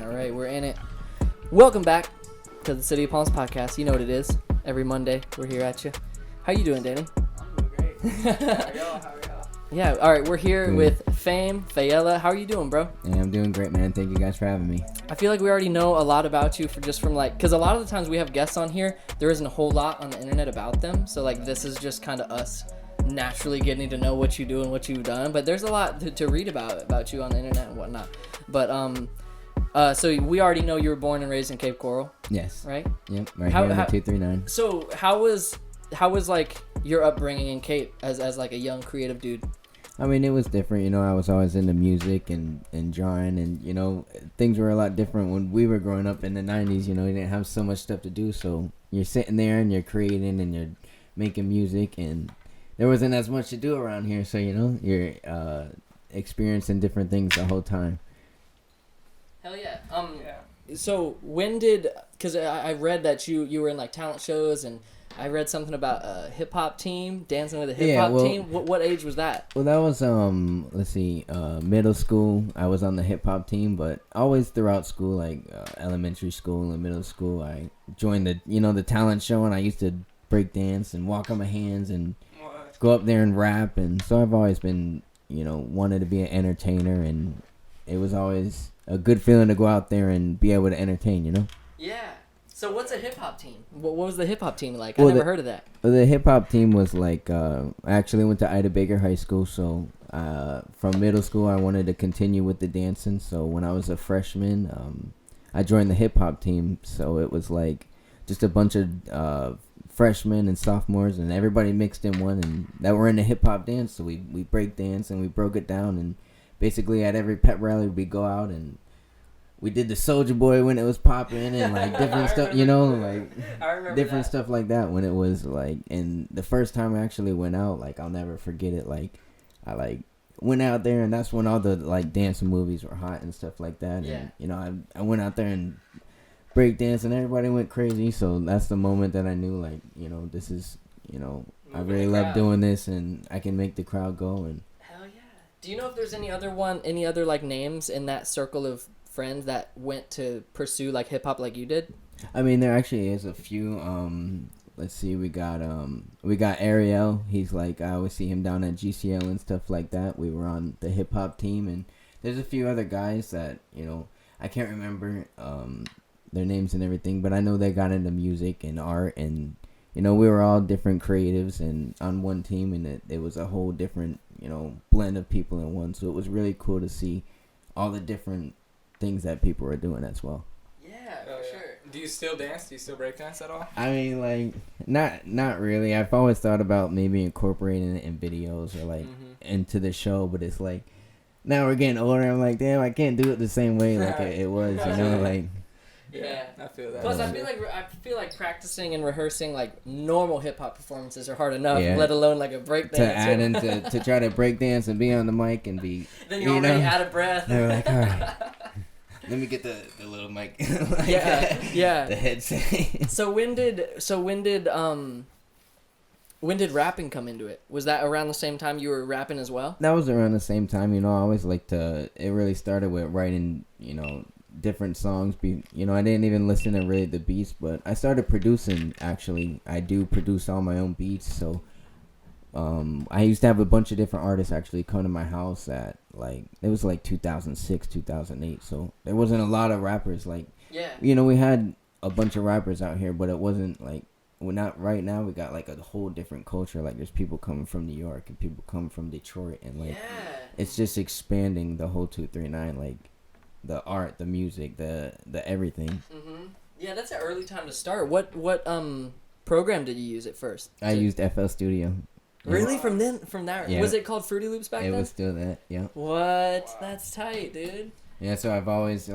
All right, we're in it. Welcome back to the City of Palms podcast. You know what it is. Every Monday, we're here at you. How you doing, Danny? I'm doing great. How are y'all? Yeah, all right, we're here with Faiella. How are you doing, bro? Yeah, I'm doing great, man. Thank you guys for having me. I feel like we already know a lot about you from because a lot of the times we have guests on here, there isn't a whole lot on the internet about them. So like this is just kind of us naturally getting to know what you do and what you've done. But there's a lot to read about you on the internet and whatnot. But so we already know you were born and raised in Cape Coral. Yes. Right? Yep. Right here in the 239. So how was like your upbringing in Cape as like a young creative dude? I mean, it was different. You know, I was always into music and drawing, and you know, things were a lot different when we were growing up in the 90s. You know, you didn't have so much stuff to do, so you're sitting there and you're creating and you're making music, and there wasn't as much to do around here. So you know, you're experiencing different things the whole time. Hell yeah. Yeah. So when did? Because I read that you were in like talent shows, and I read something about a hip hop team, dancing with a hip hop team. What age was that? Well, that was middle school. I was on the hip hop team, but always throughout school, like elementary school and middle school, I joined the talent show, and I used to break dance and walk on my hands and go up there and rap, and so I've always been wanted to be an entertainer, and it was always a good feeling to go out there and be able to entertain, Yeah. So what's a hip hop team? What was the hip hop team like? I never heard of that. The hip hop team was like I actually went to Ida Baker High School, so from middle school I wanted to continue with the dancing. So when I was a freshman, I joined the hip hop team. So it was like just a bunch of freshmen and sophomores, and everybody mixed in one, and that were in the hip hop dance. So we break dance and we broke it down, and basically at every pep rally we go out and we did the Soulja Boy when it was popping, and like different stuff, like different stuff like that when it was like. And the first time I actually went out, like I'll never forget it. Like I went out there, and that's when all the like dance movies were hot and stuff like that. Yeah. And I went out there and break dance, and everybody went crazy. So that's the moment that I knew, like, this is, I really love doing this, and I can make the crowd go. And hell yeah. Do you know if there's any other like names in that circle of friends that went to pursue like hip hop like you did? I mean, there actually is a few. Let's see, we got Ariel. He's like, I always see him down at GCL and stuff like that. We were on the hip hop team, and there's a few other guys that I can't remember their names and everything, but I know they got into music and art, and we were all different creatives and on one team, and it was a whole different blend of people in one. So it was really cool to see all the different things that people are doing as well. Yeah, for sure. Do you still dance? Do you still break dance at all? I mean, like, not really. I've always thought about maybe incorporating it in videos or like into the show, but it's like now we're getting older. I'm like, damn, I can't do it the same way like it was, like. Yeah, I feel that. Plus, I feel like practicing and rehearsing like normal hip hop performances are hard enough, let alone like a break dance. To add into to try to break dance and be on the mic and be. Then you're already out of breath. They're like, all right. Let me get the little mic. Yeah. The headset. So when did rapping come into it? Was that around the same time you were rapping as well? That was around the same time. I always liked to. It really started with writing. Different songs. I didn't even listen to really the beats, but I started producing. Actually, I do produce all my own beats. So, I used to have a bunch of different artists actually come to my house at it was like 2006, 2008. So there wasn't a lot of rappers. We had a bunch of rappers out here, but it wasn't like we're not right now. We got like a whole different culture. Like there's people coming from New York and people coming from Detroit, and it's just expanding the whole 239. Like the art, the music, the everything. Mm-hmm. Yeah, that's an early time to start. What program did you use at first? I used FL Studio. Really? From that? Yeah. Was it called Fruity Loops back then? It was still that, yeah. What? Wow. That's tight, dude. Yeah, so I've always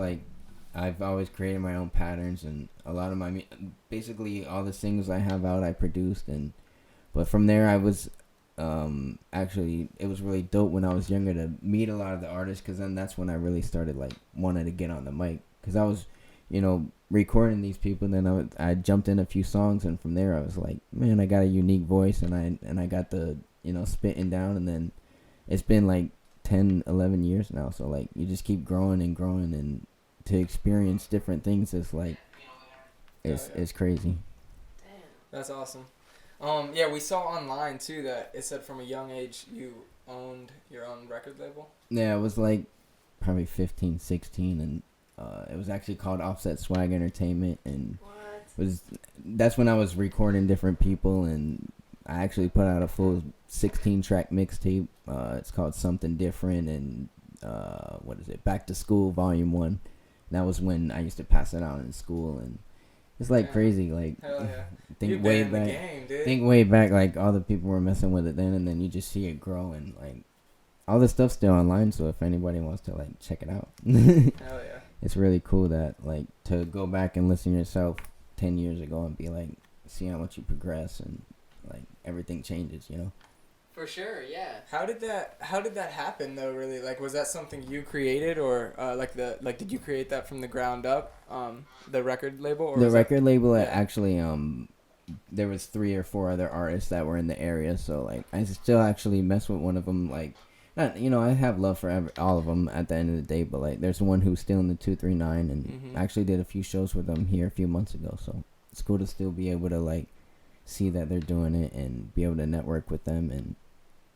created my own patterns, and a lot of my basically all the singles I have out I produced, but from there I was actually it was really dope when I was younger to meet a lot of the artists, because then that's when I really started wanting to get on the mic, because I was recording these people, and then I jumped in a few songs, and from there I was like, man, I got a unique voice, and I got the spitting down, and then it's been like 10, 11 years now, so you just keep growing and growing, and to experience different things is like it's crazy. That's awesome. Yeah, we saw online too that it said from a young age you owned your own record label. Yeah, it was like probably 15, 16, and it was actually called Offset Swag Entertainment, and that's when I was recording different people, and I actually put out a full 16-track mixtape. It's called Something Different, and Back to School Volume 1. That was when I used to pass it out in school, and it's like crazy. Like, hell yeah. think way back. The game, dude. Think way back, like all the people were messing with it then, and then you just see it grow, and like all this stuff's still online. So if anybody wants to like check it out, hell yeah. It's really cool that like to go back and listen to yourself 10 years ago and be like, see how much you progress and like everything changes, you know. For sure, yeah. How did that happen though? Really, like, was that something you created, or did you create that from the ground up? The record label, or the record label actually there was 3 or 4 other artists that were in the area, so like I still actually mess with one of them. Like, not, you know, I have love for all of them at the end of the day, but like there's one who's still in the 239, and I actually did a few shows with them here a few months ago, so it's cool to still be able to like see that they're doing it and be able to network with them. And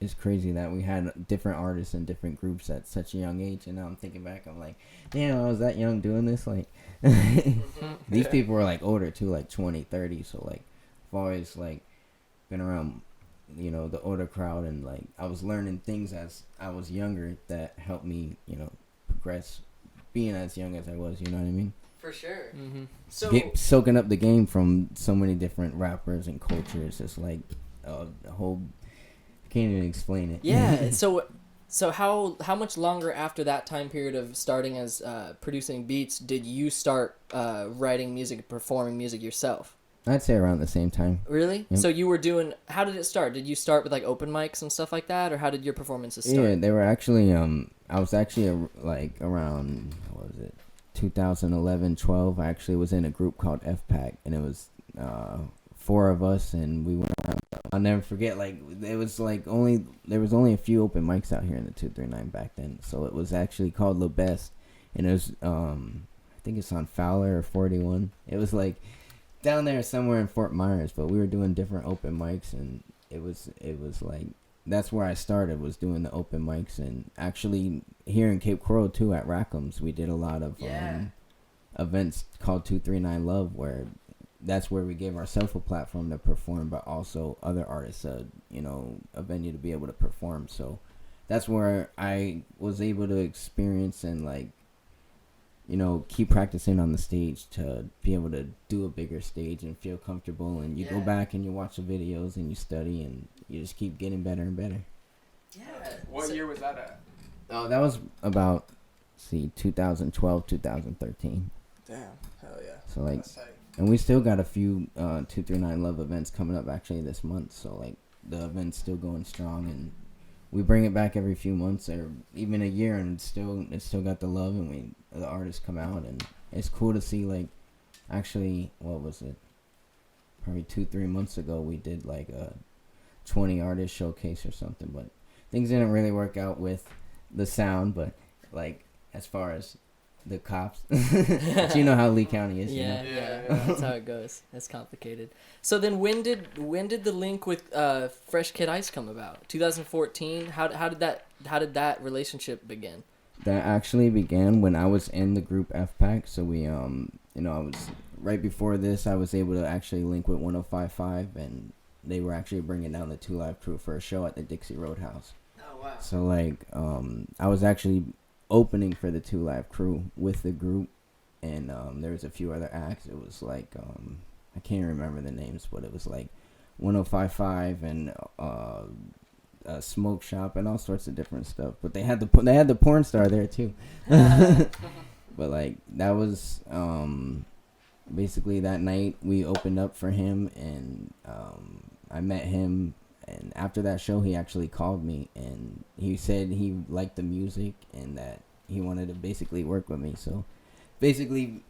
it's crazy that we had different artists and different groups at such a young age, and now I'm thinking back, I'm like, damn, I was that young doing this. Like, these people were like older too, like 20, 30, so like I've always like been around, you know, the older crowd, and like I was learning things as I was younger that helped me, you know, progress being as young as I was, you know what I mean? For sure. So soaking up the game from so many different rappers and cultures. It's like a whole, I can't even explain it. Yeah. So how much longer after that time period of starting as producing beats did you start writing music and performing music yourself? I'd say around the same time. Really? Yep. So you were doing, how did it start? Did you start with like open mics and stuff like that, or how did your performances start? Yeah, they were actually I was actually like around, what was it, 2011, 12. I actually was in a group called FPAC, and it was 4 of us, and we went around. I'll never forget, like, it was like there was only a few open mics out here in the 239 back then, so it was actually called Le Best, and it was I think it's on Fowler or 41. It was like down there somewhere in Fort Myers, but we were doing different open mics, and it was like, that's where I started, was doing the open mics. And actually here in Cape Coral too, at Rackham's, we did a lot of events called 239 Love, where that's where we gave ourselves a platform to perform, but also other artists you know, a venue to be able to perform. So that's where I was able to experience and like, you know, keep practicing on the stage to be able to do a bigger stage and feel comfortable. And you go back and you watch the videos and you study, and you just keep getting better and better. Yeah. What year was that at? Oh, that was about 2012, 2013. Damn, hell yeah. So like, That's tight. and we still got a few 239 Love events coming up actually this month. So like the event's still going strong, and we bring it back every few months or even a year, and it's still got the love, and the artists come out, and it's cool to see. Like, actually, what was it? Probably 2-3 months ago, we did like a 20 artist showcase or something, but things didn't really work out with the sound. But like, as far as the cops, but you know how Lee County is. Yeah, you know? yeah, that's how it goes. It's complicated. So then, when did the link with Fresh Kid Ice come about? 2014. How did that relationship begin? That actually began when I was in the group FPAC. So we you know, I was right before this. I was able to actually link with 105.5, and they were actually bringing down the 2 Live Crew for a show at the Dixie Roadhouse. Oh wow. So like I was actually opening for the 2 Live Crew with the group, and there was a few other acts. It was like I can't remember the names, but it was like 105.5 and a Smoke Shop and all sorts of different stuff. But they had the porn star there too. But like, that was basically that night we opened up for him, and I met him. And after that show, he actually called me, and he said he liked the music and that he wanted to basically work with me. So basically,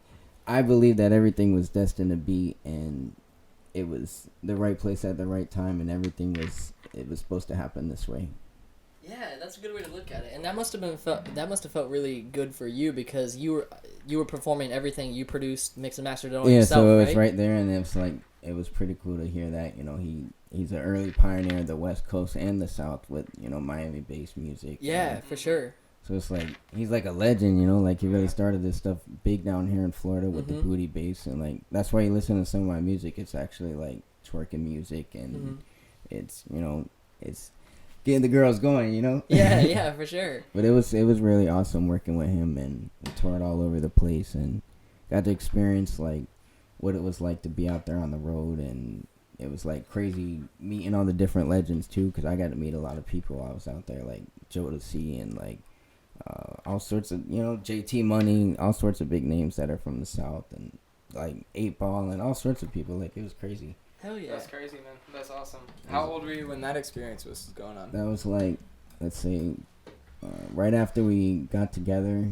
I believe that everything was destined to be, and it was the right place at the right time, and everything was supposed to happen this way. Yeah, that's a good way to look at it, and that must have felt really good for you because you were performing everything you produced, mixed and mastered it all yourself, so it was right? right there, and it was like it was pretty cool to hear that. You know, he's an early pioneer of the West Coast and the South with Miami-based music. Yeah, for sure. So it's like he's like a legend, like he really started this stuff big down here in Florida with the booty bass, and like that's why you listen to some of my music. It's actually like twerking music, and it's it's getting the girls going, Yeah, for sure. But it was really awesome working with him, and we toured all over the place and got to experience like what it was like to be out there on the road, and it was like crazy meeting all the different legends too, because I got to meet a lot of people while I was out there, like Joe C and like all sorts of JT Money, all sorts of big names that are from the South, and like 8 Ball and all sorts of people. Like it was crazy. Hell yeah. That's crazy, man. That's awesome. How old were you when that experience was going on? That was like, let's say, right after we got together.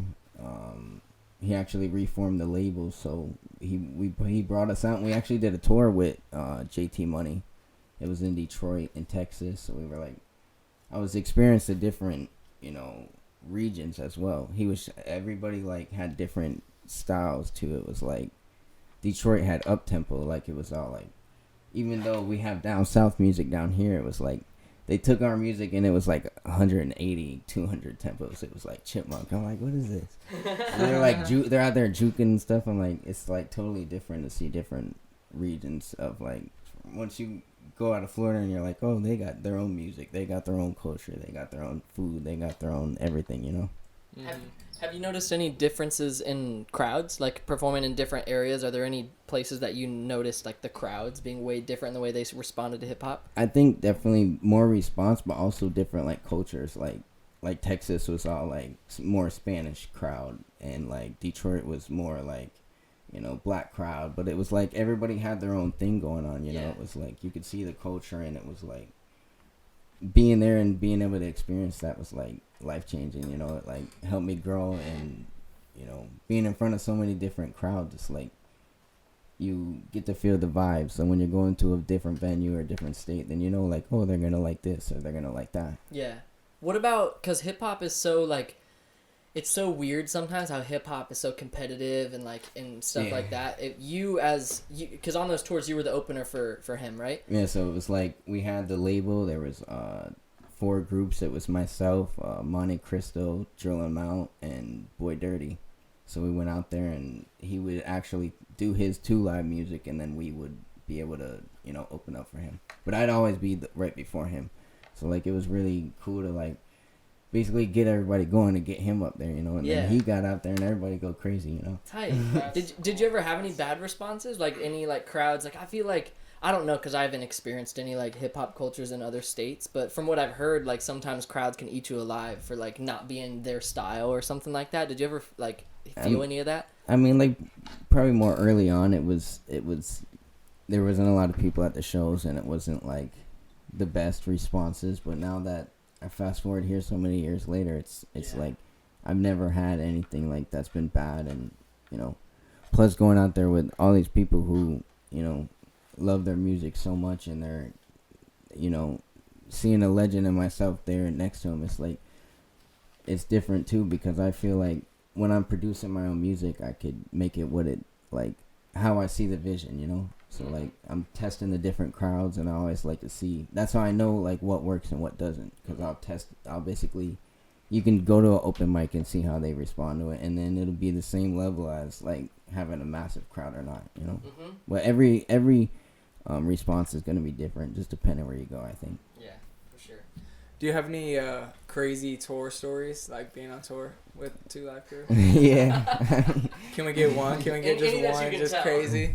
He actually reformed the label, so he brought us out, and we actually did a tour with JT Money. It was in Detroit and Texas, so we were like, I was experiencing the different regions as well. Everybody like had different styles too. It was like Detroit had up tempo, like it was all like, even though we have down south music down here, it was like they took our music and it was like 180, 200 tempos. It was like chipmunk. I'm like, what is this? And they're like they're out there juking and stuff. I'm like, it's like totally different to see different regions of like, once you go out of Florida and you're like, oh, they got their own music, they got their own culture, they got their own food, they got their own everything. Have you noticed any differences in crowds, like performing in different areas? Are there any places that you noticed like the crowds being way different in the way they responded to hip hop? I think definitely more response, but also different like cultures. Like Texas was all like more Spanish crowd, and like Detroit was more like black crowd. But it was like everybody had their own thing going on. It was like you could see the culture, and it was like being there and being able to experience that was like life changing. It like helped me grow, and being in front of so many different crowds, it's like you get to feel the vibe. So when you're going to a different venue or a different state, then like, oh, they're gonna like this or they're gonna like that. Yeah. What about, because hip hop is so like, it's so weird sometimes how hip hop is so competitive and like and stuff like that. Because on those tours you were the opener for him, right? Yeah. So it was like we had the label. There was 4 groups. It was myself, Monte Cristo, Drill and Mount, and Boy Dirty. So we went out there, and he would actually do his 2 live music, and then we would be able to open up for him. But I'd always be right before him. So like it was really cool to like basically get everybody going to get him up there, and then he got out there and everybody go crazy, Tight. Did you ever have any bad responses? Like any like crowds? Like I feel like, I don't know, because I haven't experienced any like hip hop cultures in other states, but from what I've heard, like sometimes crowds can eat you alive for like not being their style or something like that. Did you ever like feel any of that? I mean, like probably more early on, it was there wasn't a lot of people at the shows, and it wasn't like the best responses. But now that I fast forward here so many years later, it's like I've never had anything like that's been bad. And plus going out there with all these people who love their music so much, and they're seeing a legend in myself there next to him, it's like it's different too, because I feel like when I'm producing my own music, I could make it what it like how I see the vision, So like I'm testing the different crowds, and I always like to see. That's how I know like what works and what doesn't, because I'll basically, you can go to an open mic and see how they respond to it, and then it'll be the same level as like having a massive crowd or not, But every response is gonna be different, just depending where you go, I think. Yeah, for sure. Do you have any crazy tour stories, like being on tour with 2 Live Crew? Yeah. Can we get one? Can we get just one? Just tell. Crazy.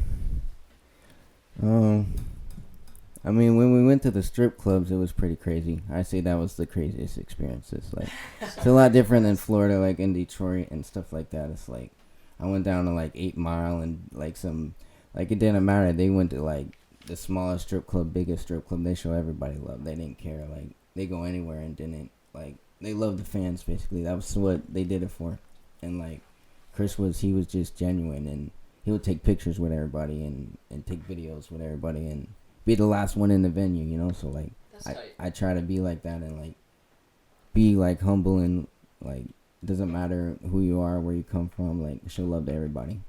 I mean, when we went to the strip clubs, it was pretty crazy. I say that was the craziest experiences. Like, it's a lot different than Florida, like in Detroit and stuff like that. It's like, I went down to like 8 Mile and like it didn't matter. They went to like the smallest strip club, biggest strip club. They show everybody love. They didn't care. Like, they go anywhere and didn't like. They loved the fans, basically. That was what they did it for. And like, he was just genuine, and he would take pictures with everybody and take videos with everybody and be the last one in the venue, So like, I try to be like that and like be like humble and like it doesn't matter who you are, where you come from. Like show love to everybody.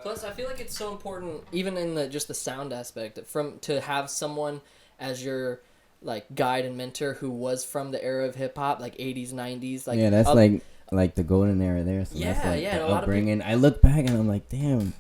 Plus, I feel like it's so important, even in just the sound aspect, to have someone as your like guide and mentor who was from the era of hip hop, like 80s, 90s. Like that's like the golden era there. So that's like yeah. the A lot upbringing. I look back and I'm like, damn,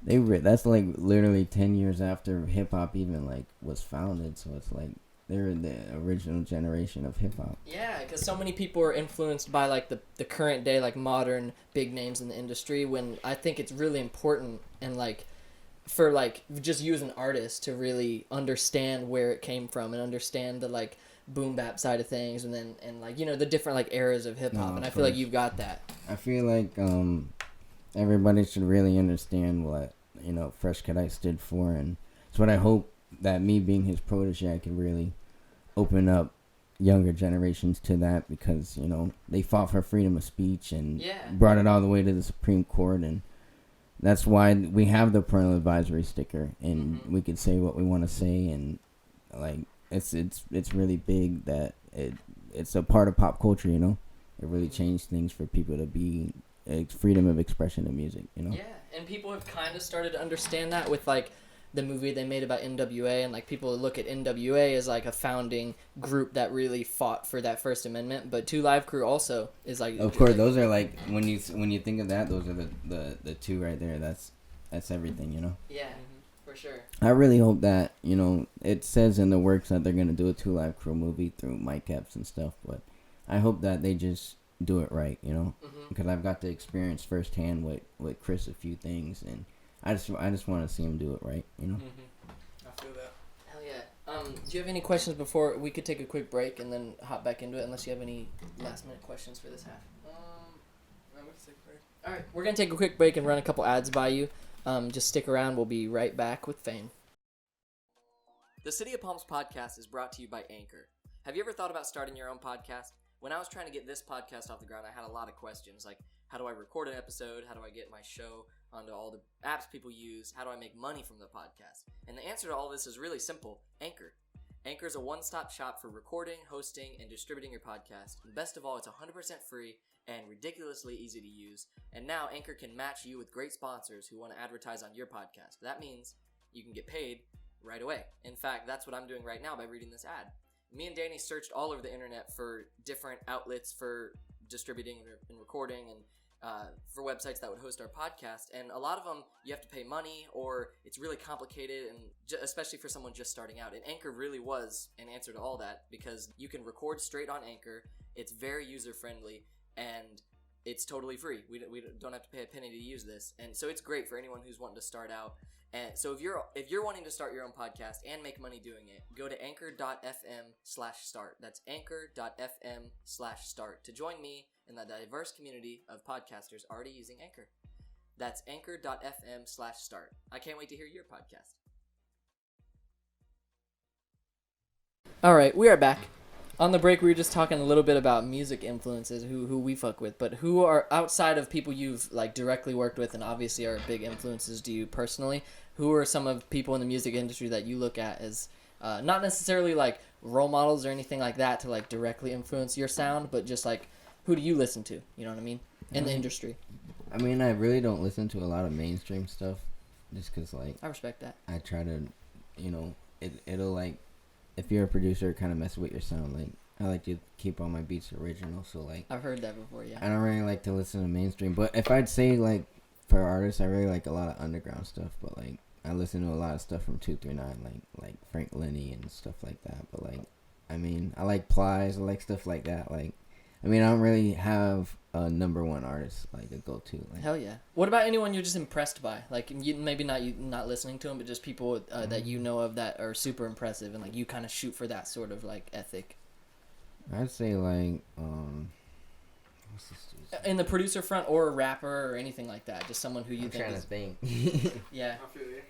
that's like literally 10 years after hip hop even like was founded. So it's like they're the original generation of hip hop. Yeah, because so many people are influenced by like the current day like modern big names in the industry. When I think it's really important and like for like just you as an artist to really understand where it came from and understand the like boom bap side of things and then like you know the different like eras of hip hop. And I feel like you've got that. I feel like everybody should really understand what Fresh Cut Ice stood for, and it's what I hope that me being his protege, I could really open up younger generations to that, because they fought for freedom of speech and brought it all the way to the Supreme Court, and that's why we have the parental advisory sticker, and we could say what we want to say, and like it's really big that it's a part of pop culture. It really changed things for people to be freedom of expression in music. Yeah, and people have kind of started to understand that with like the movie they made about NWA, and like people look at NWA as like a founding group that really fought for that First Amendment, but Two Live Crew also is like, of course, those are like when you think of that, those are the two right there. That's everything. Yeah, for sure. I really hope that it says in the works that they're gonna do a Two Live Crew movie through Mike Epps and stuff, but I hope that they just do it right. Because I've got to experience firsthand with Chris a few things, and I just want to see him do it right, I feel that. Hell yeah. Do you have any questions before we could take a quick break and then hop back into it? Unless you have any last minute questions for this half. No, we can take a break. All right, we're gonna take a quick break and run a couple ads by you. Just stick around. We'll be right back with Fame. The City of Palms podcast is brought to you by Anchor. Have you ever thought about starting your own podcast? When I was trying to get this podcast off the ground, I had a lot of questions like, how do I record an episode? How do I get my show onto all the apps people use? How do I make money from the podcast? And the answer to all this is really simple: Anchor. Anchor is a one-stop shop for recording, hosting, and distributing your podcast. And best of all, it's 100% free and ridiculously easy to use. And now Anchor can match you with great sponsors who want to advertise on your podcast. That means you can get paid right away. In fact, that's what I'm doing right now by reading this ad. Me and Danny searched all over the internet for different outlets for distributing and recording and for websites that would host our podcast, and a lot of them you have to pay money or it's really complicated, and especially for someone just starting out. And Anchor really was an answer to all that, because you can record straight on Anchor. It's very user friendly and it's totally free. We don't have to pay a penny to use this, and so it's great for anyone who's wanting to start out. And so if you're wanting to start your own podcast and make money doing it, go to anchor.fm/start. That's anchor.fm/start to join me in the diverse community of podcasters already using Anchor. That's anchor.fm/start. I can't wait to hear your podcast. All right, we are back. On the break, we were just talking a little bit about music influences, who we fuck with, but who are outside of people you've like directly worked with and obviously are big influences to you personally. Who are some of people in the music industry that you look at as not necessarily like role models or anything like that to like directly influence your sound, but just like who do you listen to? You know what I mean? In the industry. I mean, I really don't listen to a lot of mainstream stuff, just because like I respect that. I try to, it'll like, if you're a producer, kind of mess with your sound. Like, I like to keep all my beats original, so like I've heard that before. Yeah. I don't really like to listen to mainstream, but if I'd say like for artists, I really like a lot of underground stuff. But like I listen to a lot of stuff from 239, like Frank Lenny and stuff like that. But like, I mean, I like Plies, I like stuff like that. Like, I mean, I don't really have a number one artist like a go-to. Like, hell yeah. What about anyone you're just impressed by? Like, maybe not listening to them, but just people that you know of that are super impressive, and like you kind of shoot for that sort of like ethic. I'd say like what's this dude's in the producer front, or a rapper or anything like that. Just someone who you I'm think trying is... to think. Yeah. I feel you.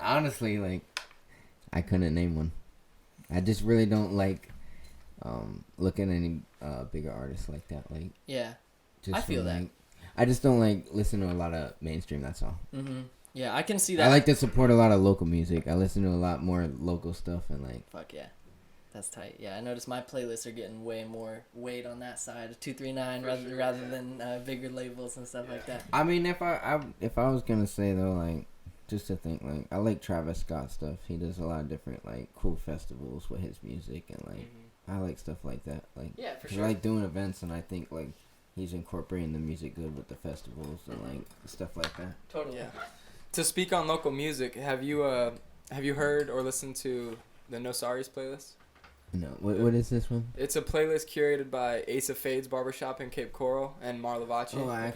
Honestly, like I couldn't name one. I just really don't like look at any bigger artists like that. Like, yeah, just I feel that. Like, I just don't like listen to a lot of mainstream. That's all. Mm-hmm. Yeah, I can see that. I like to support a lot of local music. I listen to a lot more local stuff, and like, fuck yeah. That's tight. Yeah, I noticed my playlists are getting way more weight on that side of 239 rather than bigger labels and stuff like that. I mean, if I was gonna say though, like, just to think, like, I like Travis Scott stuff. He does a lot of different like cool festivals with his music, and like I like stuff like that. Like, Yeah, for I sure. like doing events, and I think like he's incorporating the music good with the festivals and like stuff like that. Totally. Yeah. To speak on local music, have you heard or listened to the No Sorries playlist? No, what is this one? It's a playlist curated by Ace of Fades Barbershop in Cape Coral and Marla Vachi. Oh, I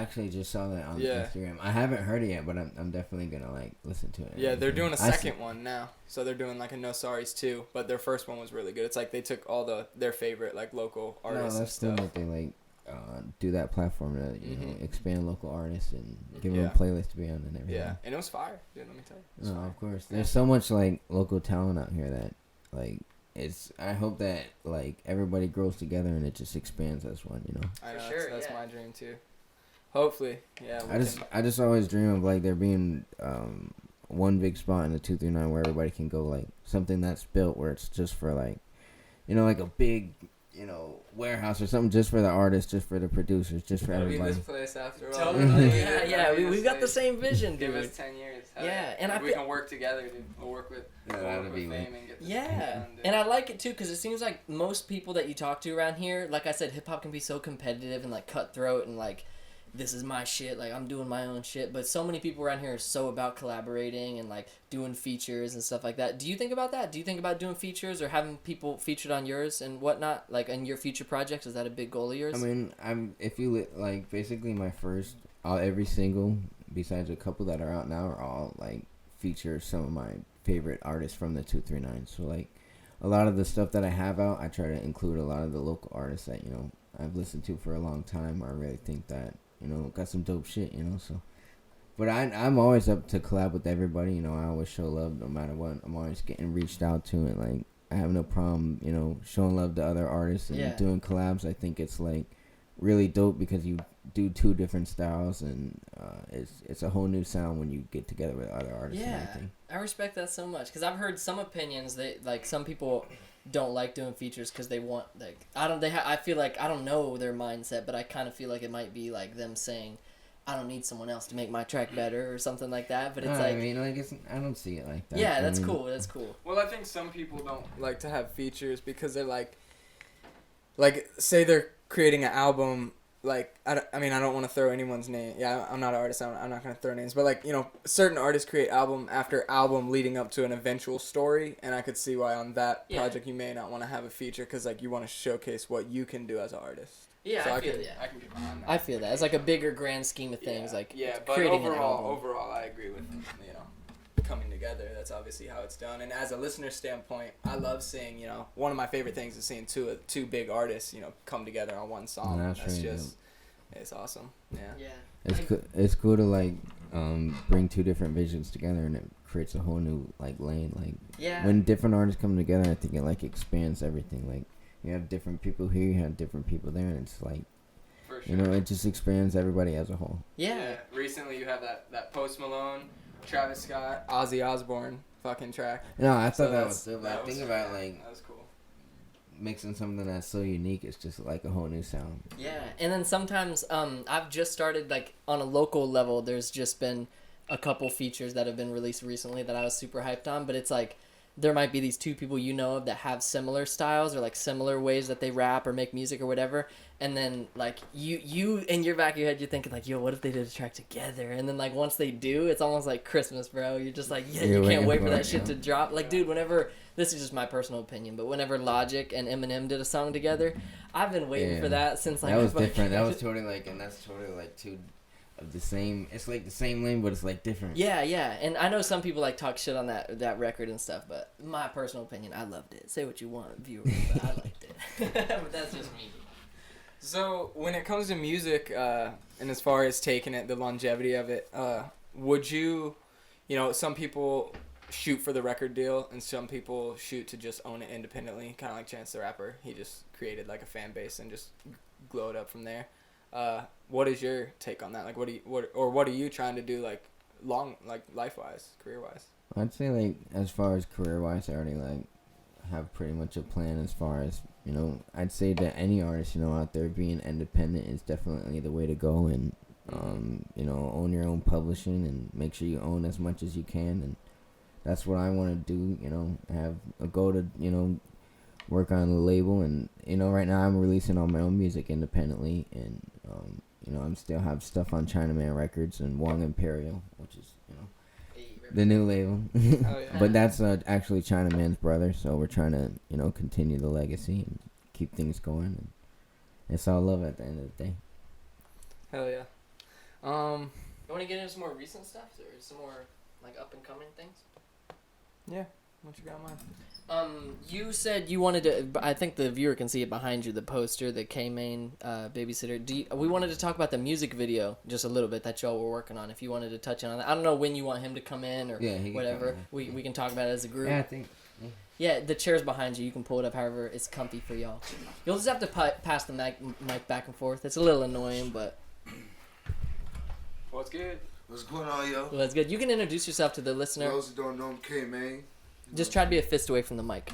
actually just saw that on Yeah. Instagram. I haven't heard it yet, but I'm definitely gonna like listen to it. Yeah, they're doing a second one now. So they're doing like a No Sorries 2, but their first one was really good. It's like they took all their favorite like local artists No, and that's cool stuff. that they like do that platform to know expand local artists and give Yeah. them a playlist to be on and everything. Yeah, and it was fire, dude, let me tell you. It was No, fire. of course. There's so much like local talent out here that like I hope that like everybody grows together and it just expands as one, you know. I know, For sure, that's yeah. my dream too. Hopefully, yeah. I just always dream of like there being one big spot in the 239 where everybody can go, like something that's built where it's just for like, you know, like a big, you know, warehouse or something just for the artists, just for the producers, just for It'll be everybody. this place after all. Totally. Yeah. We've got the same vision, Give dude. us 10 years. Yeah, and I we feel- can work together, dude. We'll work with, that'd be Fame lit. and get this Yeah, thing done, dude. and I like it too because it seems like most people that you talk to around here, like I said, hip hop can be so competitive and like cutthroat and like, this is my shit, like I'm doing my own shit. But so many people around here are so about collaborating and like doing features and stuff like that. Do you think about that? Do you think about doing features or having people featured on yours and whatnot, like in your future projects? Is that a big goal of yours? I mean, if you like basically my first every single besides a couple that are out now are all like feature some of my favorite artists from the 239. So like a lot of the stuff that I have out, I try to include a lot of the local artists that, you know, I've listened to for a long time. I really think that, you know, got some dope shit, you know. So but I'm always up to collab with everybody, you know. I always show love no matter what. I'm always getting reached out to, and like I have no problem, you know, showing love to other artists and doing collabs. I think it's like really dope because you do two different styles, and it's a whole new sound when you get together with other artists. Yeah, and everything. I respect that so much because I've heard some opinions that like some people don't like doing features because they want like I feel like I don't know their mindset, but I kind of feel like it might be like them saying, I don't need someone else to make my track better or something like that. But it's I like, mean, like I don't see it like that. yeah, I that's mean, cool. That's cool. Well, I think some people don't like to have features because they're like say they're creating an album. Like I don't want to throw anyone's name. Yeah, I'm not an artist. I'm not gonna throw names. But like, you know, certain artists create album after album leading up to an eventual story, and I could see why on that project you may not want to have a feature because like you want to showcase what you can do as an artist. Yeah, So I feel that. I can get behind that. I feel that. It's like a bigger grand scheme of things. Yeah, Like but creating an overall, album. I agree with, you know, coming together. That's obviously how it's done. And as a listener standpoint, I love seeing, you know, one of my favorite things is seeing two big artists, you know, come together on one song. That's That's right, just, it's awesome. Yeah. Yeah. It's cool to like bring two different visions together, and it creates a whole new like lane. Like Yeah. when different artists come together, I think it like expands everything. Like you have different people here, you have different people there, and it's like, For sure. you know, it just expands everybody as a whole. Yeah. Recently, you have that Post Malone, Travis Scott, Ozzy Osbourne fucking track. No, I So thought that that's- was dope. that I think was- about like That was cool. mixing something that's so unique. It's just like a whole new sound. Yeah, and then sometimes I've just started like on a local level. There's just been a couple features that have been released recently that I was super hyped on. But it's like there might be these two people you know of that have similar styles or like similar ways that they rap or make music or whatever. And then like you in your back of your head you're thinking like, yo, what if they did a track together? And then like once they do, it's almost like Christmas, bro. You're just like, yeah, You're you can't waiting wait for for that it, shit yeah. to drop. Like, dude, whenever this is just my personal opinion, but whenever Logic and Eminem did a song together, I've been waiting Yeah. for that since like That was fucking- different. That was totally like, and that's totally like two of the same. It's like the same lane, but it's like different. Yeah, and I know some people like talk shit on that record and stuff, but my personal opinion, I loved it. Say what you want, viewer, but I liked it. But that's just me. So when it comes to music, and as far as taking it, the longevity of it, would you, you know, some people shoot for the record deal and some people shoot to just own it independently, kind of like Chance the Rapper. He just created like a fan base and just glowed up from there. What is your take on that? Like, what are you trying to do, like life-wise, career-wise? I'd say like as far as career wise, I already like have pretty much a plan as far as, I'd say that any artist, out there being independent is definitely the way to go. And, own your own publishing and make sure you own as much as you can. And that's what I want to do, have a goal to, work on the label. And, right now I'm releasing all my own music independently. And, I'm still have stuff on Chinaman Records and Wong Imperial, which is, the new label. Oh, yeah. But that's actually Chinaman's brother, so we're trying to, continue the legacy and keep things going. And it's all love at the end of the day. Hell yeah. You want to get into some more recent stuff or some more like up and coming things? Yeah. What you got, mine? You said you wanted to. I think the viewer can see it behind you, the poster, the K.Maine babysitter. We wanted to talk about the music video just a little bit that y'all were working on. If you wanted to touch on that, I don't know when you want him to come in or whatever. We can talk about it as a group. Yeah, I think. Yeah, the chair's behind you. You can pull it up however it's comfy for y'all. You'll just have to pass the mic back and forth. It's a little annoying, but. What's good? What's going on, yo? Well, that's good. You can introduce yourself to the listener. For those who don't know, I'm K.Maine. Just try to be a fist away from the mic.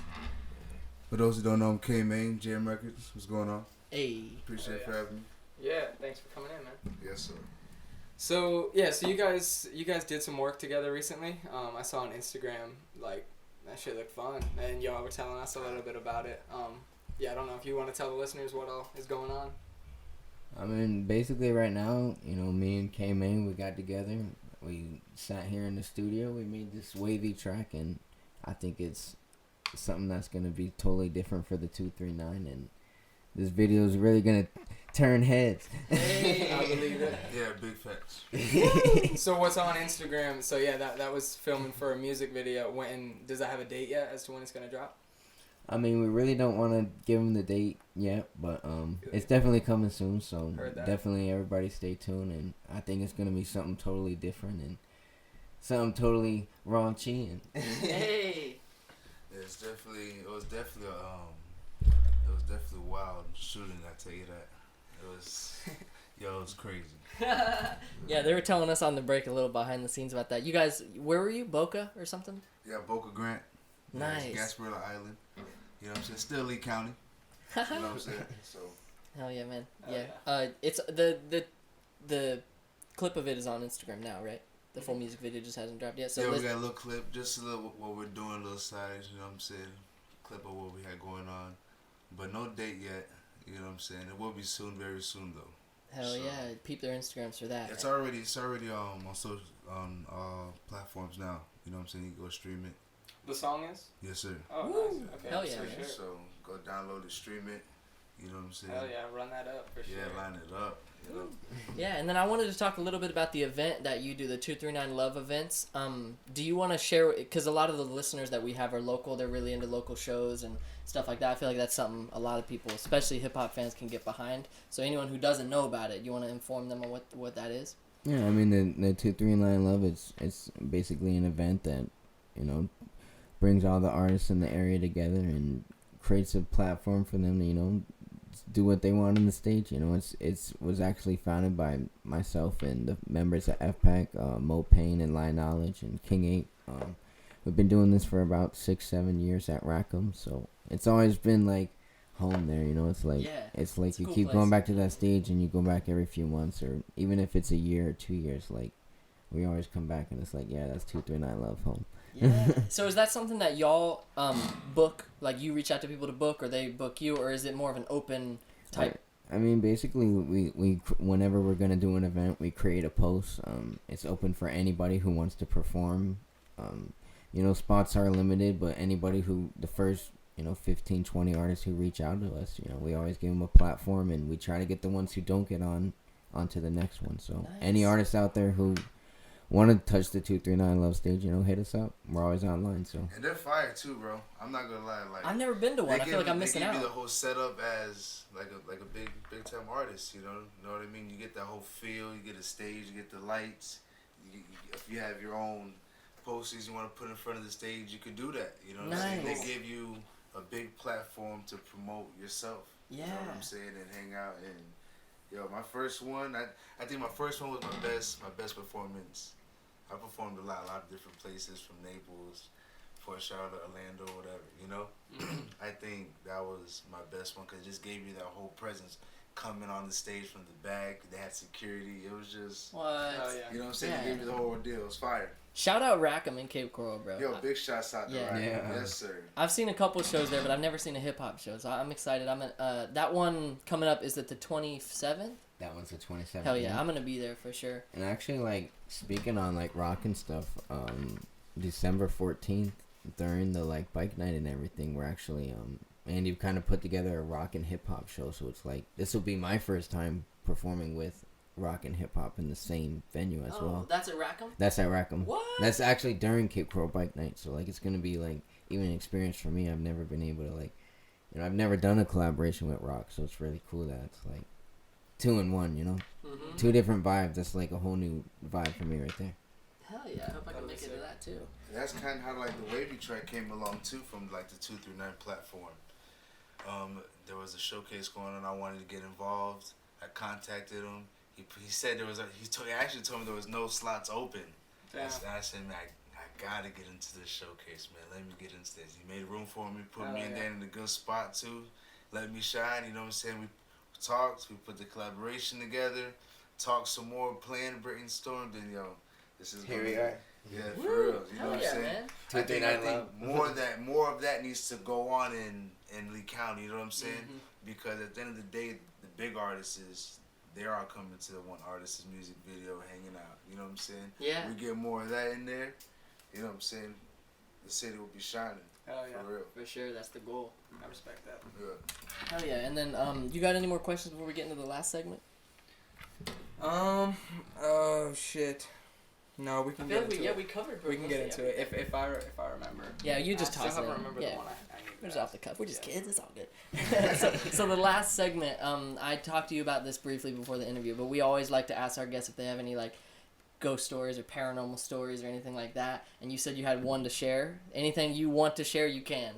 For those who don't know, I'm K.Maine, Jam Records. What's going on? Hey. Appreciate it for having me. Yeah, thanks for coming in, man. Yes, sir. So you guys did some work together recently. I saw on Instagram, like, that shit looked fun, and y'all were telling us a little bit about it. I don't know if you want to tell the listeners what all is going on. I mean, basically right now, me and K.Maine, we got together. We sat here in the studio. We made this Wavy track, and I think it's something that's going to be totally different for the 239, and this video is really going to turn heads. Hey, I believe it. Yeah, big facts. So what's on Instagram? So yeah, that was filming for a music video. Does that have a date yet as to when it's going to drop? I mean, we really don't want to give them the date yet, but it's definitely coming soon, so definitely everybody stay tuned, and I think it's going to be something totally different and something totally raunchy. And Hey. It was definitely wild shooting, I tell you that. It was crazy. Yeah, they were telling us on the break a little behind the scenes about that. You guys, where were you? Boca or something? Yeah, Boca Grant. Nice. Yeah, Gasparilla Island. You know what I'm saying? Still Lee County. You know what I'm saying? So. Hell yeah, man. Oh, Yeah. It's the clip of it is on Instagram now, right? The full music video just hasn't dropped yet. So yeah, we got a little clip, just a little what we're doing, little sides. You know what I'm saying? Clip of what we had going on, but no date yet. You know what I'm saying? It will be soon, very soon though. Hell yeah! Peep their Instagrams for that. It's already on social platforms now. You know what I'm saying? You can go stream it. The song is? Yes, sir. Oh, Woo. nice. Okay. Hell yeah, for man. sure. So go download it, stream it. You know what I'm saying? Hell yeah, run that up for sure. Yeah, line it up. You know. Yeah, and then I wanted to talk a little bit about the event that you do, the 239 Love events. Do you want to share, because a lot of the listeners that we have are local, they're really into local shows and stuff like that. I feel like that's something a lot of people, especially hip-hop fans, can get behind. So anyone who doesn't know about it, you want to inform them on what that is? yeah, I mean, the 239 Love, it's basically an event that, brings all the artists in the area together and creates a platform for them to, do what they want on the stage. It was actually founded by myself and the members of FPAC, Mo Payne and Lie Knowledge and King 8. We've been doing this for about 6-7 years at Rackham, so it's always been like home there. It's like it's like you cool keep place. going back to that stage and you go back every few months, or even if it's a year or 2 years, like we always come back and it's like, yeah, that's 239 Love home. Yeah. So is that something that y'all book? Like you reach out to people to book, or they book you, or is it more of an open type? I mean, basically, we whenever we're gonna do an event, we create a post. It's open for anybody who wants to perform. Spots are limited, but anybody who the first 15, 20 artists who reach out to us, we always give them a platform, and we try to get the ones who don't get onto the next one. So Nice. any artists out there who want to touch the 239 Love stage, hit us up. We're always online. So. And they're fire too, bro. I'm not gonna lie. Like I've never been to one. I feel like I'm missing They give out. you the whole setup as like a big time artist. You know what I mean? You get that whole feel. You get a stage. You get the lights. If you have your own posters you want to put in front of the stage, you could do that. You know what I'm saying? Nice. They give you a big platform to promote yourself. Yeah. You know what I'm saying? And hang out. And my first one, I think my first one was my best performance. I performed a lot of different places, from Naples, for a shout out to Orlando or whatever, you know. I think that was my best one because it just gave you that whole presence coming on the stage from the back. They had security. It was just, What? Oh, yeah. you know what I'm saying? Yeah. It gave you the whole ordeal. It was fire. Shout out Rackham in Cape Coral, bro. Yo, big shots out there, Yeah. right? Yeah. Yes, sir. I've seen a couple shows there, but I've never seen a hip hop show. So I'm excited. That one coming up is at the 27th. That one's the 27th. Hell yeah, I'm gonna be there for sure. And actually, like, speaking on, like, rock and stuff, December 14th, during the, like, bike night and everything, we're actually, Andy kind of put together a rock and hip-hop show, so it's like, this will be my first time performing with rock and hip-hop in the same venue as well. That's at Rackham? That's at Rackham. What? That's actually during Cape Coral Bike Night, so, like, it's gonna be, like, even an experience for me. I've never been able to, like, you know, I've never done a collaboration with rock, so it's really cool that it's, like, 2 in 1, you know? Mm-hmm. 2 different vibes. That's like a whole new vibe for me right there. Hell yeah, I hope I can make it to that too. That's kind of how like the Wavy track came along too, from like the 239 platform. There was a showcase going on. I wanted to get involved. I contacted him. He said there was he actually told me there was no slots open. Yeah. I said, man, I gotta get into this showcase, man. Let me get into this. He made room for me, put me in there in a good spot too. Let me shine. You know what I'm saying? We talked. We put the collaboration together. Talked some more, planned, brainstormed, and yo, this is Here gonna we be- are. Yeah, for Woo! real. You know Hell what yeah, I'm saying? man. I think love. more of that needs to go on in Lee County. You know what I'm saying? Mhm. Because at the end of the day, the big artists they're all coming to one artist's music video, hanging out. You know what I'm saying? Yeah. We get more of that in there. You know what I'm saying? The city will be shining. Hell yeah. For real. For sure, that's the goal. I respect that. Yeah. Hell yeah, and then you got any more questions before we get into the last segment? Oh shit. No, we can get into it. we covered. We can get into it if I remember. Yeah, you just I toss still it in. haven't remembered Yeah. the one I need. We're just off the cuff. We're just kids. It's all good. so the last segment, I talked to you about this briefly before the interview, but we always like to ask our guests if they have any like ghost stories or paranormal stories or anything like that. And you said you had one to share. Anything you want to share, you can.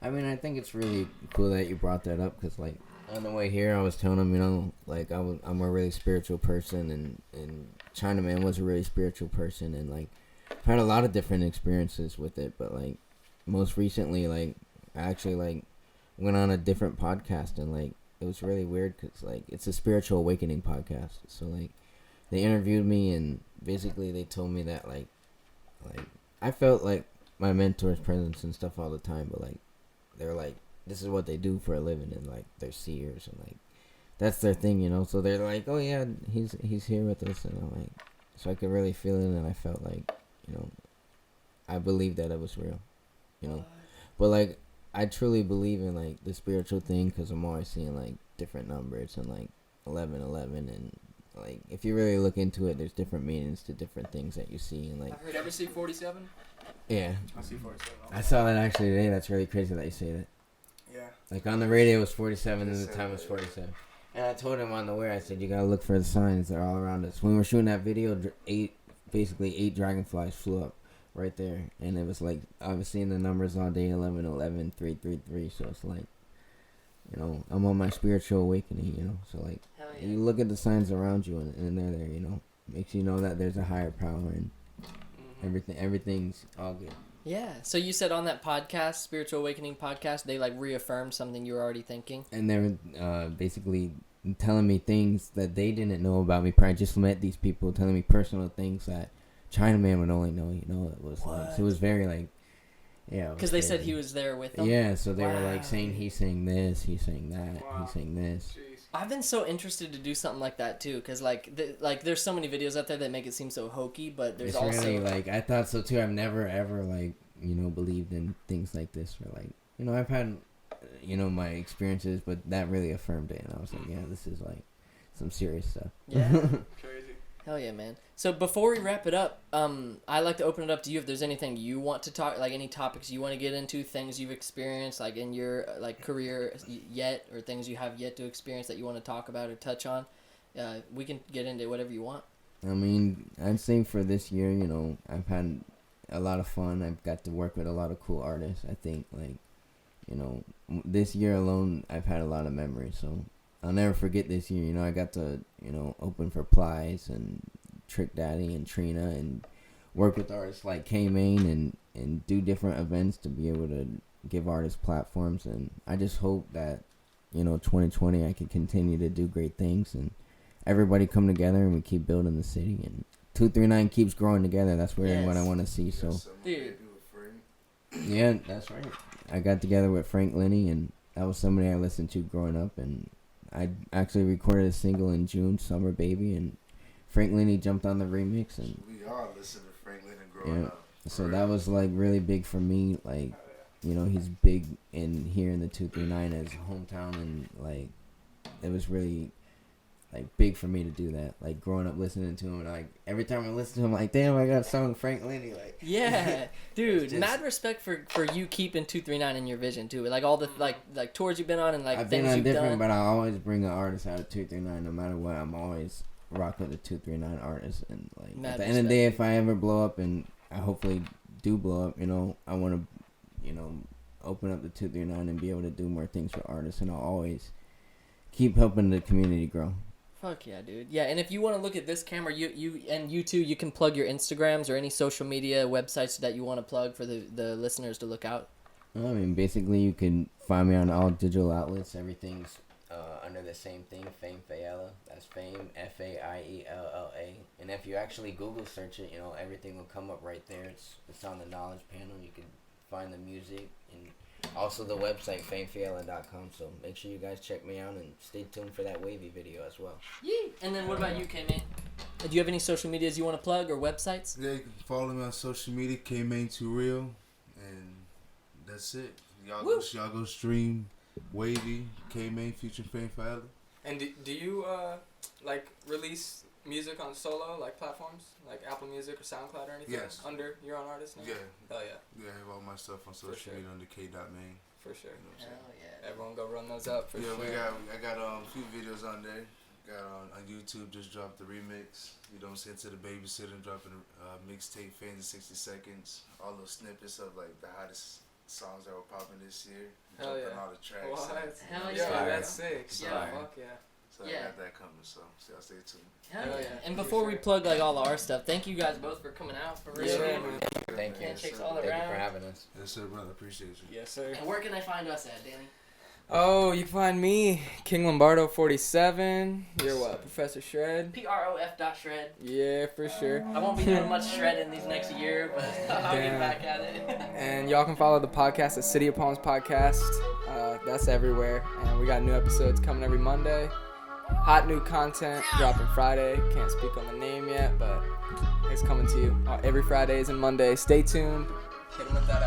I mean, I think it's really cool that you brought that up because, like, on the way here, I was telling him, you know, like, I'm a really spiritual person, and Chinaman was a really spiritual person, and, like, I've had a lot of different experiences with it, but, like, most recently, like, I actually, like, went on a different podcast, and, like, it was really weird because, like, it's a spiritual awakening podcast, so, like, they interviewed me, and basically they told me that, like, I felt, like, my mentor's presence and stuff all the time, but, like, they're like, this is what they do for a living, and like they're seers, and like that's their thing, you know. So they're like, oh yeah, he's here with us, and I'm like, so I could really feel it, and I felt like, you know, I believed that it was real, you know. But like I truly believe in like the spiritual thing because I'm always seeing like different numbers and like 1111, and like if you really look into it, there's different meanings to different things that you see, and like I've heard ever see 47. yeah, I see 47. I saw that actually today. That's really crazy that you say that. Yeah. Like on the radio it was 47 and the time was 47. And I told him on the way, I said, you gotta look for the signs. They're all around us. When we were shooting that video, basically eight dragonflies flew up right there. And it was like, I was seeing the numbers all day, 11, 11, 3, 3, 3. So it's like, you know, I'm on my spiritual awakening, you know. So like, Hell yeah. you look at the signs around you and they're there, you know. Makes you know that there's a higher power and everything's all good. Yeah. So you said on that podcast, Spiritual Awakening podcast, they like reaffirmed something you were already thinking. And they were basically telling me things that they didn't know about me. Probably just met these people, telling me personal things that Chinaman would only know. You know, it was like, so it was very like, yeah. Because they said he was there with them. Yeah, so they were Wow. like saying he's saying this, he's saying that, Wow. he's saying this. Jeez. I've been so interested to do something like that too, because like there's so many videos out there that make it seem so hokey, but there's It's also really like, I thought so too. I've never ever like, you know, believed in things like this, or like, you know, I've had, you know, my experiences, but that really affirmed it, and I was like, yeah, this is like some serious stuff. yeah. Crazy. Hell yeah, man. So before we wrap it up, I like to open it up to you if there's anything you want to talk, like any topics you want to get into, things you've experienced like in your like career yet, or things you have yet to experience that you want to talk about or touch on. We can get into whatever you want. I mean, I'd say for this year, you know, I've had a lot of fun. I've got to work with a lot of cool artists. I think, like, you know, this year alone, I've had a lot of memories. So I'll never forget this year. You know, I got to, you know, open for Plies and Trick Daddy and Trina and work with artists like K.Maine and and do different events to be able to give artists platforms. And I just hope that, 2020 I can continue to do great things and everybody come together and we keep building the city and 239 keeps growing together. That's really what I want to see. So, dude. Yeah, that's right. I got together with Frank Linney, and that was somebody I listened to growing up, and I actually recorded a single in June, Summer Baby, and Frank Linney jumped on the remix, and we all listened to Frank Linney growing up. So that was like really big for me. Like, he's big here in the 239 as hometown, and like it was really like big for me to do that. Like growing up listening to him, and like every time I listen to him, like damn, I got a song Frank Linney. Like yeah, dude, mad respect for you keeping 239 in your vision too. Like all the like tours you've been on and like I've things been on you've different, done. but I always bring an artist out of 239 no matter what. I'm always rocking the 239 artist, and like Mad at the end of the day, if I ever blow up, and I hopefully do blow up, I want to, open up the 239 and be able to do more things for artists, and I'll always keep helping the community grow. Fuck yeah, dude. Yeah, and if you want to look at this camera, you too, you can plug your Instagrams or any social media websites that you want to plug for the listeners to look out. I mean, basically, you can find me on all digital outlets. Everything's under the same thing, Fame Faiella. That's Fame, Faiella. And if you actually Google search it, everything will come up right there. It's on the knowledge panel. You can find the music and also the website, famefaiella.com. So make sure you guys check me out and stay tuned for that Wavy video as well. Yeah. And then what about you, K.Maine? Do you have any social medias you want to plug or websites? Yeah, you can follow me on social media, K.Maine Too Real, and that's it. Y'all go stream Wavy, K.Maine featuring Fame Faiella. And do you release music on solo platforms like Apple Music or SoundCloud or anything? Yes. Under your own artist name? Yeah. Hell yeah. Yeah, I have all my stuff on social media under K.Maine. For sure. Hell yeah. Everyone go run those up for sure. I got a few videos on there. Got on YouTube, just dropped the remix. To the babysitter, dropping a mixtape, fans in 60 seconds. All those snippets of the hottest songs that were popping this year. Hell yeah. All the tracks. What? Hell Yeah, yeah. that's sick. So, Yeah, fuck yeah. So I got that coming, so y'all stay tuned. Hell Hell yeah. yeah. And For before we sure. plug all of our stuff, thank you guys both for coming out for real. Yeah, man. man. Thank you. Handshakes all Thank you around. for having us. Yes, sir, brother. Appreciate you. Yes, sir. And where can they find us at, Danny? Oh, you can find me, King Lombardo 47. You're what, Professor Shred? PROF.shred. Yeah, for sure. I won't be doing much shredding these next year, but I'll get Damn. back at it. And y'all can follow the podcast at City of Palms Podcast. That's everywhere. And we got new episodes coming every Monday. Hot new content dropping Friday. Can't speak on the name yet, but it's coming to you every Fridays and Mondays. Stay tuned. Hit 'em with that